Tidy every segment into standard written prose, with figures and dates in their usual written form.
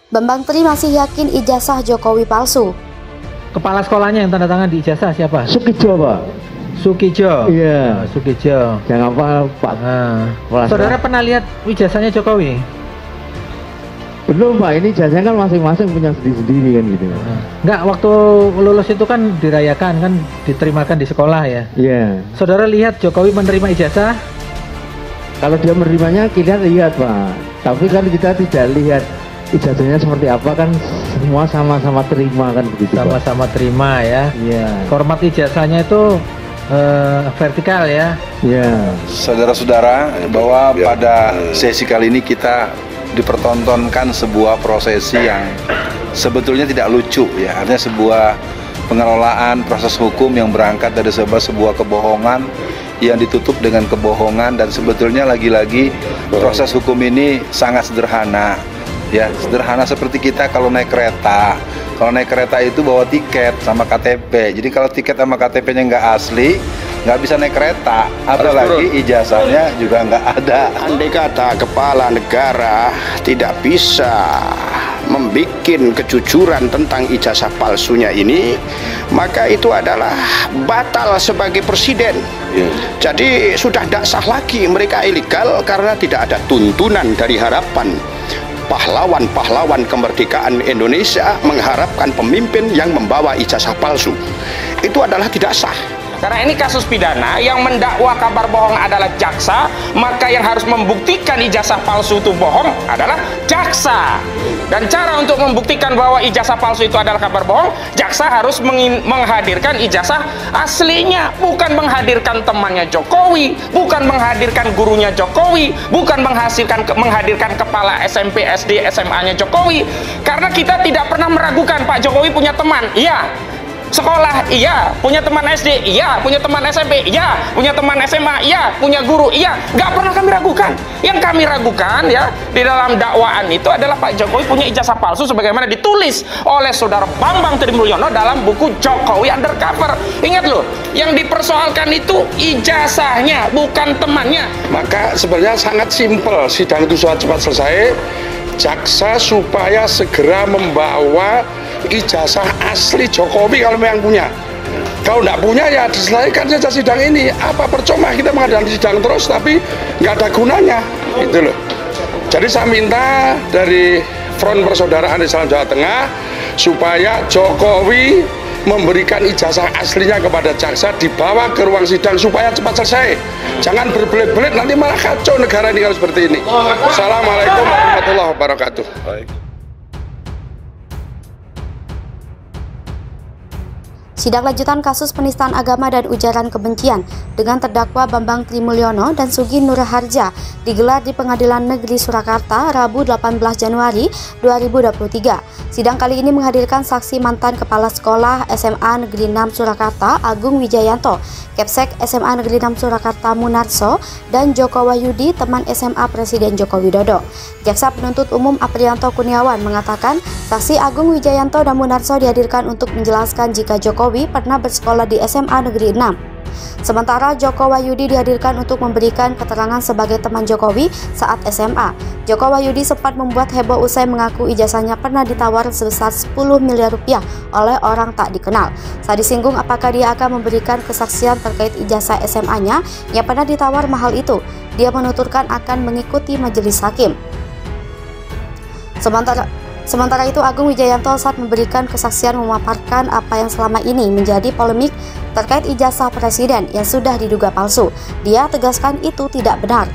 Bambang Tri masih yakin ijazah Jokowi palsu. Kepala sekolahnya yang tanda tangan di ijazah siapa? Sukijo, Pak. Sukijo. Iya. Sukijo. Yang apa, Pak? Saudara pernah lihat ijazahnya Jokowi? Belum, Pak. Ini ijazahnya kan masing-masing punya sendiri-sendiri kan gitu. Enggak, waktu lulus itu kan dirayakan, kan diterimakan di sekolah ya? Iya. Saudara lihat Jokowi menerima ijazah? Kalau dia menerimanya kita lihat, Pak. Tapi kan kita tidak lihat ijazahnya seperti apa, kan semua sama-sama terima kan begitu. Sama-sama terima ya. Iya. Format ijazahnya itu vertikal ya. Iya. Saudara-saudara, bahwa pada sesi kali ini kita dipertontonkan sebuah prosesi yang sebetulnya tidak lucu ya. Artinya sebuah pengelolaan proses hukum yang berangkat dari sebuah kebohongan yang ditutup dengan kebohongan, dan sebetulnya lagi-lagi proses hukum ini sangat sederhana. Ya, sederhana seperti kita kalau naik kereta. Kalau naik kereta itu bawa tiket sama KTP. Jadi kalau tiket sama KTP-nya nggak asli, nggak bisa naik kereta. Apalagi ijazahnya juga nggak ada. Andai kata kepala negara tidak bisa membuat kejujuran tentang ijazah palsunya ini, maka itu adalah batal sebagai presiden. Jadi sudah tidak sah lagi, mereka ilegal karena tidak ada tuntunan dari harapan pahlawan-pahlawan kemerdekaan Indonesia mengharapkan pemimpin yang membawa ijazah palsu. Itu adalah tidak sah. Karena ini kasus pidana, yang mendakwa kabar bohong adalah jaksa, maka yang harus membuktikan ijazah palsu itu bohong adalah jaksa. Dan cara untuk membuktikan bahwa ijazah palsu itu adalah kabar bohong, jaksa harus menghadirkan ijazah aslinya, bukan menghadirkan temannya Jokowi, bukan menghadirkan gurunya Jokowi, bukan menghadirkan kepala SMP, SD, SMA-nya Jokowi. Karena kita tidak pernah meragukan Pak Jokowi punya teman, iya. Sekolah, iya. Punya teman SD, iya. Punya teman SMP, iya. Punya teman SMA, iya. Punya guru, iya. Nggak pernah kami ragukan. Yang kami ragukan ya di dalam dakwaan itu adalah Pak Jokowi punya ijazah palsu sebagaimana ditulis oleh saudara Bambang Tri Mulyono dalam buku Jokowi Undercover. Ingat loh, yang dipersoalkan itu ijazahnya, bukan temannya. Maka sebenarnya sangat simpel, sidang itu cepat selesai. Jaksa supaya segera membawa ijazah asli Jokowi kalau memang punya. Kalau tidak punya ya diselesaikan saja sidang ini. Apa percuma kita mengadakan sidang terus tapi nggak ada gunanya, gitu loh. Jadi saya minta dari Front Persaudaraan Islam Jawa Tengah supaya Jokowi memberikan ijazah aslinya kepada jaksa, dibawa ke ruang sidang supaya cepat selesai. Jangan berbelit-belit, nanti malah kacau negara ini kalau seperti ini. Assalamualaikum warahmatullahi wabarakatuh. Sidang lanjutan kasus penistaan agama dan ujaran kebencian dengan terdakwa Bambang Tri Mulyono dan Sugi Nur Harja digelar di Pengadilan Negeri Surakarta Rabu 18 Januari 2023. Sidang kali ini menghadirkan saksi mantan Kepala Sekolah SMA Negeri 6 Surakarta Agung Wijayanto, Kepsek SMA Negeri 6 Surakarta Munarso, dan Joko Wahyudi, teman SMA Presiden Joko Widodo. Jaksa penuntut umum Aprianto Kurniawan mengatakan saksi Agung Wijayanto dan Munarso dihadirkan untuk menjelaskan jika Jokowi pernah bersekolah di SMA Negeri 6. Sementara Joko Wahyudi dihadirkan untuk memberikan keterangan sebagai teman Jokowi saat SMA. Joko Wahyudi sempat membuat heboh usai mengaku ijazahnya pernah ditawar sebesar 10 miliar rupiah oleh orang tak dikenal. Saat disinggung apakah dia akan memberikan kesaksian terkait ijazah SMA-nya yang pernah ditawar mahal itu, dia menuturkan akan mengikuti majelis hakim. Sementara itu, Agung Wijayanto saat memberikan kesaksian memaparkan apa yang selama ini menjadi polemik terkait ijazah presiden yang sudah diduga palsu. Dia tegaskan itu tidak benar.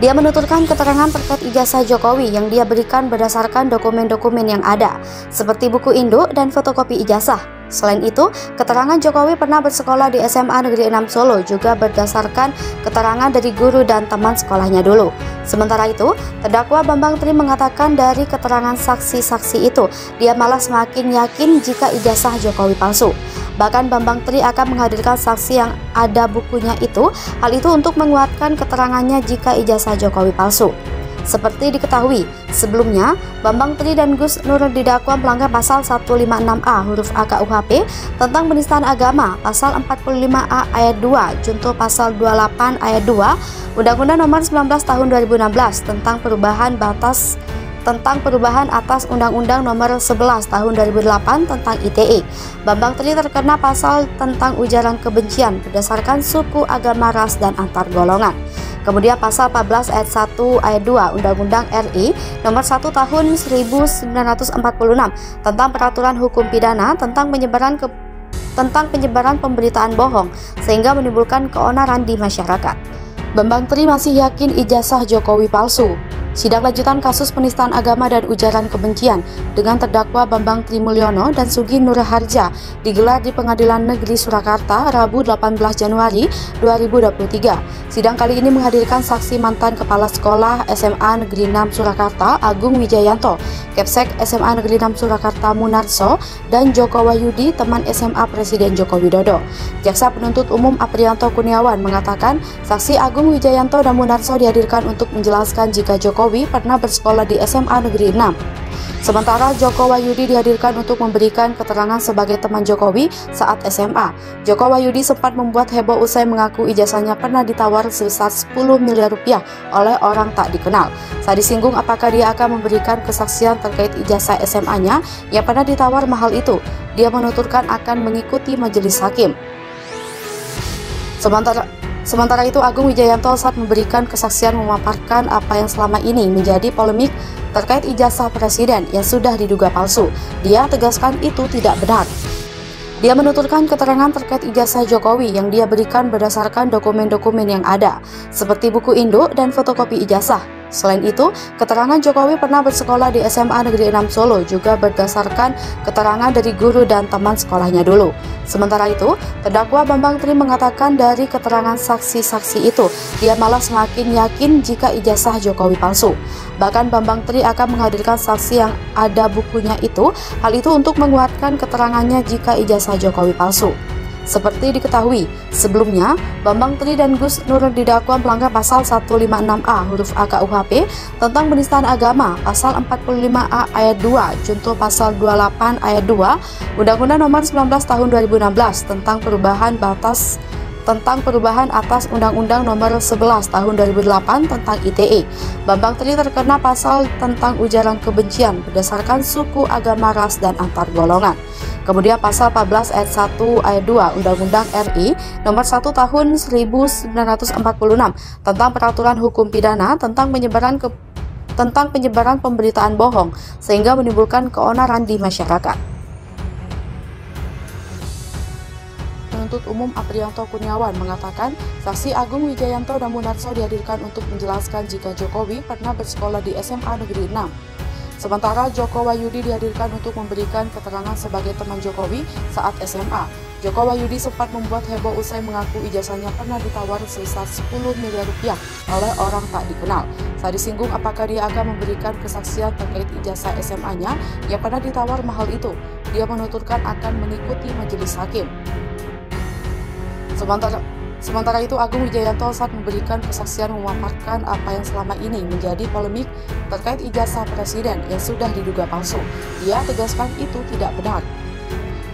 Dia menuturkan keterangan terkait ijazah Jokowi yang dia berikan berdasarkan dokumen-dokumen yang ada, seperti buku induk dan fotokopi ijazah. Selain itu, keterangan Jokowi pernah bersekolah di SMA Negeri 6 Solo juga berdasarkan keterangan dari guru dan teman sekolahnya dulu. Sementara itu, terdakwa Bambang Tri mengatakan dari keterangan saksi-saksi itu, dia malah semakin yakin jika ijazah Jokowi palsu. Bahkan Bambang Tri akan menghadirkan saksi yang ada bukunya itu, hal itu untuk menguatkan keterangannya jika ijazah Jokowi palsu. Seperti diketahui, sebelumnya Bambang Tri dan Gus Nur didakwa melanggar pasal 156A huruf A KUHP tentang penistaan agama, pasal 45A ayat 2, junto pasal 28 ayat 2, Undang-Undang Nomor 19 Tahun 2016 tentang perubahan batas tentang perubahan atas Undang-Undang Nomor 11 Tahun 2008 tentang ITE. Bambang Tri terkena pasal tentang ujaran kebencian berdasarkan suku, agama, ras, dan antar golongan. Kemudian pasal 14 ayat 1 ayat 2 Undang-Undang RI Nomor 1 Tahun 1946 tentang peraturan hukum pidana tentang penyebaran pemberitaan bohong sehingga menimbulkan keonaran di masyarakat. Bambang Tri masih yakin ijazah Jokowi palsu. Sidang lanjutan kasus penistaan agama dan ujaran kebencian dengan terdakwa Bambang Tri Mulyono dan Sugi Nurharja digelar di Pengadilan Negeri Surakarta Rabu 18 Januari 2023. Sidang kali ini menghadirkan saksi mantan Kepala Sekolah SMA Negeri 6 Surakarta Agung Wijayanto, Kepsek SMA Negeri 6 Surakarta Munarso, dan Joko Wahyudi, teman SMA Presiden Joko Widodo. Jaksa Penuntut Umum Aprianto Kurniawan mengatakan saksi Agung Wijayanto dan Munarso dihadirkan untuk menjelaskan jika Jokowi pernah bersekolah di SMA Negeri 6. Sementara Joko Wahyudi dihadirkan untuk memberikan keterangan sebagai teman Jokowi saat SMA. Joko Wahyudi sempat membuat heboh usai mengaku ijazahnya pernah ditawar sebesar 10 miliar rupiah oleh orang tak dikenal. Saat disinggung apakah dia akan memberikan kesaksian terkait ijazah SMA-nya yang pernah ditawar mahal itu, dia menuturkan akan mengikuti majelis hakim. Sementara itu, Agung Wijayanto saat memberikan kesaksian memaparkan apa yang selama ini menjadi polemik terkait ijazah presiden yang sudah diduga palsu. Dia tegaskan itu tidak benar. Dia menuturkan keterangan terkait ijazah Jokowi yang dia berikan berdasarkan dokumen-dokumen yang ada, seperti buku induk dan fotokopi ijazah. Selain itu, keterangan Jokowi pernah bersekolah di SMA Negeri 6 Solo juga berdasarkan keterangan dari guru dan teman sekolahnya dulu. Sementara itu, terdakwa Bambang Tri mengatakan dari keterangan saksi-saksi itu, dia malah semakin yakin jika ijazah Jokowi palsu. Bahkan Bambang Tri akan menghadirkan saksi yang ada bukunya itu, hal itu untuk menguatkan keterangannya jika ijazah Jokowi palsu. Seperti diketahui, sebelumnya Bambang Tri dan Gus Nur didakwa melanggar pasal 156A huruf A KUHP tentang penistaan agama, pasal 45A ayat 2 junto pasal 28 ayat 2 Undang-Undang Nomor 19 Tahun 2016 tentang perubahan atas Undang-Undang Nomor 11 Tahun 2008 tentang ITE. Bambang Tri terkena pasal tentang ujaran kebencian berdasarkan suku, agama, ras, dan antar golongan. Kemudian pasal 14 ayat 1 ayat 2 Undang-Undang RI Nomor 1 Tahun 1946 tentang peraturan hukum pidana tentang penyebaran pemberitaan bohong sehingga menimbulkan keonaran di masyarakat. Penuntut Umum Aprianto Kurniawan mengatakan saksi Agung Wijayanto dan Munarso dihadirkan untuk menjelaskan jika Jokowi pernah bersekolah di SMA Negeri 6. Sementara Joko Wahyudi dihadirkan untuk memberikan keterangan sebagai teman Jokowi saat SMA. Joko Wahyudi sempat membuat heboh usai mengaku ijazahnya pernah ditawar sebesar 10 miliar rupiah oleh orang tak dikenal. Saat disinggung apakah dia akan memberikan kesaksian terkait ijazah SMA-nya yang pernah ditawar mahal itu, dia menuturkan akan mengikuti majelis hakim. Sementara itu, Agung Wijayanto saat memberikan kesaksian memaparkan apa yang selama ini menjadi polemik terkait ijazah presiden yang sudah diduga palsu. Dia tegaskan itu tidak benar.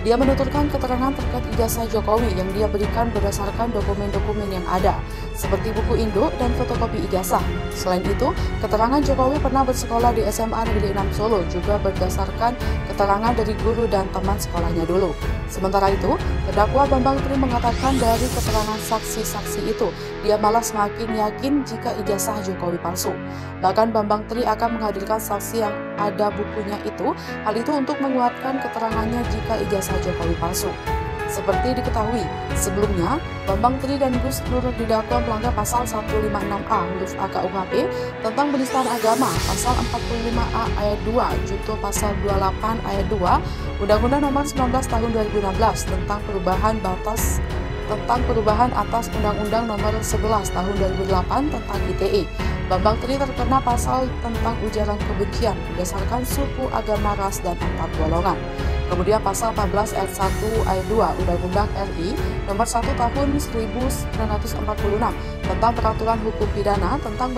Dia menuturkan keterangan terkait ijazah Jokowi yang dia berikan berdasarkan dokumen-dokumen yang ada, seperti buku induk dan fotokopi ijazah. Selain itu, keterangan Jokowi pernah bersekolah di SMA Negeri 6 Solo juga berdasarkan keterangan dari guru dan teman sekolahnya dulu. Sementara itu, terdakwa Bambang Tri mengatakan dari keterangan saksi-saksi itu, dia malah semakin yakin jika ijazah Jokowi palsu. Bahkan Bambang Tri akan menghadirkan saksi yang ada bukunya itu, hal itu untuk menguatkan keterangannya jika ijazah Jokowi palsu. Seperti diketahui, sebelumnya Bambang Tri dan Gus Nur didakwa melanggar pasal 156A huruf A KUHP tentang penistaan agama, pasal 45A ayat 2 junto pasal 28 ayat 2 Undang-Undang Nomor 19 Tahun 2016 tentang perubahan atas Undang-Undang Nomor 11 Tahun 2008 tentang ITE. Bambang Tri terkena pasal tentang ujaran kebencian berdasarkan suku, agama, ras, dan antar golongan. Kemudian pasal 14 ayat 1 ayat 2 Undang-Undang RI Nomor 1 Tahun 1946 tentang peraturan hukum pidana tentang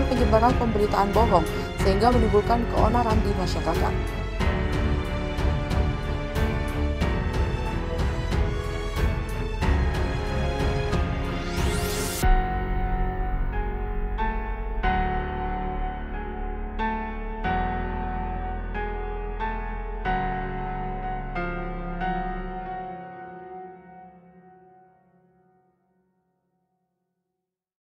penyebaran pemberitaan bohong sehingga menimbulkan keonaran di masyarakat.